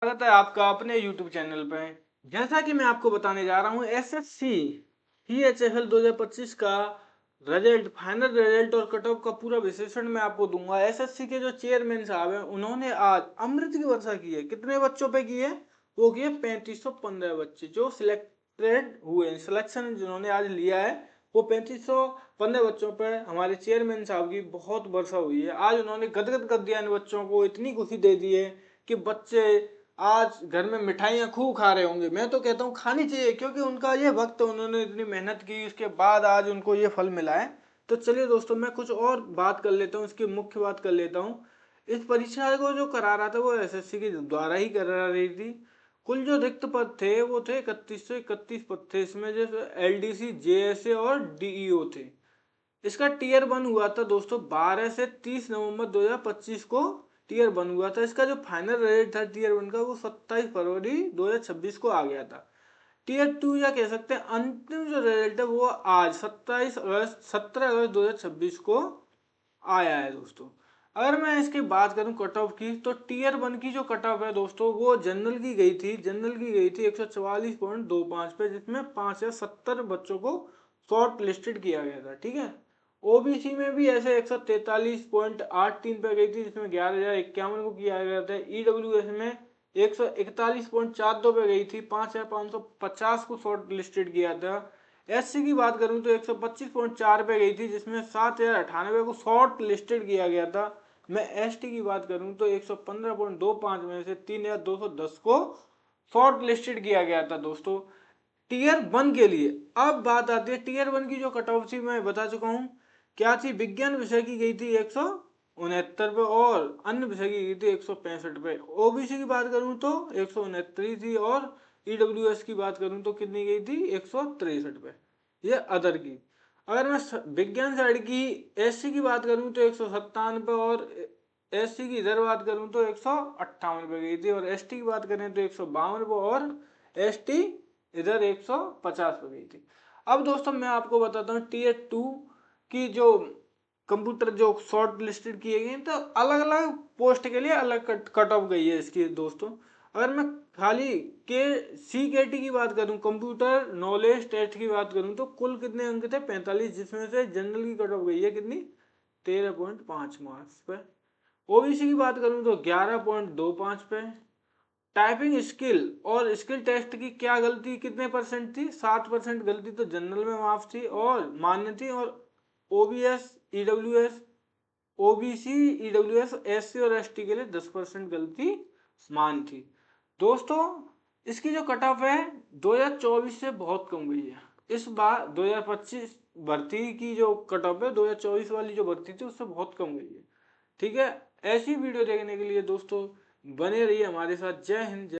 स्वागत है आपका अपने YouTube चैनल पे। जैसा कि मैं आपको बताने जा रहा हूँ एसएससी CHFL 2025 का रिजल्ट, फाइनल रिजल्ट और कट ऑफ का पूरा विश्लेषण मैं आपको दूंगा। एसएससी के जो चेयरमैन साहब हैं उन्होंने आज अमृत की वर्षा की है। कितने बच्चों पे की है? वो की है 3515 बच्चे जो सिलेक्टेड हुए, सिलेक्शन जिन्होंने आज लिया है वो 3515 बच्चों पे हमारे चेयरमैन साहब की बहुत वर्षा हुई है। आज उन्होंने गदगद कर दिया इन बच्चों को, इतनी खुशी दे दी है कि बच्चे आज घर में मिठाइयाँ खूब खा रहे होंगे। मैं तो कहता हूँ खानी चाहिए, क्योंकि उनका ये वक्त, उन्होंने इतनी मेहनत की, उसके बाद आज उनको ये फल मिला है। तो चलिए दोस्तों, मैं कुछ और बात कर लेता हूँ, इसकी मुख्य बात कर लेता हूँ। इस परीक्षा को जो करा रहा था वो एसएससी के द्वारा ही करा रही थी। कुल जो रिक्त पद थे वो थे 3131 पद थे। इसमें जो LDC, JSA और DEO थे। इसका टीयर 1 हुआ था दोस्तों 12 से 30 नवंबर 2025 को टीयर 1 हुआ था। इसका जो फाइनल रिजल्ट था टीयर 1 का वो 27 फरवरी 2026 को आ गया था। टीयर 2 या कह सकते हैं अंतिम जो रिजल्ट है वो आज 17 अगस्त 2026 को आया है दोस्तों। अगर मैं इसकी बात करूं कट ऑफ की, तो टीयर 1 की जो कट ऑफ है दोस्तों वो जनरल की गई थी, 144.25 पे, जिसमें 5070 बच्चों को शॉर्ट लिस्टेड किया गया था। ठीक है। ओबीसी में भी ऐसे 143.83 पे गई थी, जिसमें 11,051 को किया गया था। ईडब्ल्यूएस में 141.42 पे गई थी, 5,550 को शॉर्ट लिस्टेड किया था। एससी की बात करूं तो 125.4 पे गई थी, जिसमें 7,098 को शॉर्ट लिस्टेड किया गया था। मैं एसटी की बात करूं तो 115.25 में से 3,210 को शॉर्ट लिस्टेड किया गया था दोस्तों टीयर 1 के लिए। अब बात आती है टीयर 1 की जो कट ऑफ थी, मैं बता चुका हूं क्या थी। विज्ञान विषय की गई थी 169 पे, और अन्य विषय की गई थी 165 पे। ओबीसी की बात करूं तो 169 थी, और ईडब्ल्यूएस की बात करूं तो कितनी गई थी? 163 पे। ये अदर की। अगर मैं विज्ञान साइड की एससी की बात करूं तो 197 पे, और एससी की इधर बात करूं तो 158 पे गई थी, और एसटी की बात करें तो 152 पे, और एसटी इधर 150 पे गई थी। अब दोस्तों मैं आपको बताता हूँ टीयर 2 की जो कंप्यूटर जो शॉर्ट लिस्टेड किए गए हैं, तो अलग अलग पोस्ट के लिए अलग कट ऑफ गई है इसकी दोस्तों। अगर मैं खाली के CKT की बात करूं, कंप्यूटर नॉलेज टेस्ट की बात करूं, तो कुल कितने अंक थे? 45, जिसमें से जनरल की कट ऑफ गई है कितनी? 13.5 मार्क्स पे। ओबीसी की बात करूं तो 11.25 पे। टाइपिंग स्किल और स्किल टेस्ट की क्या गलती, कितने परसेंट थी? 7% गलती तो जनरल में माफ थी और मान्य थी, और OBS, EWS, OBC, EWS, SC और एसटी के लिए 10% गलती मान थी दोस्तों। इसकी जो कट ऑफ है 2024 से बहुत कम गई है। इस बार 2025 भर्ती की जो कट ऑफ है 2024 वाली जो भर्ती थी उससे बहुत कम गई है। ठीक है। ऐसी वीडियो देखने के लिए दोस्तों बने रहिए हमारे साथ। जय हिंद।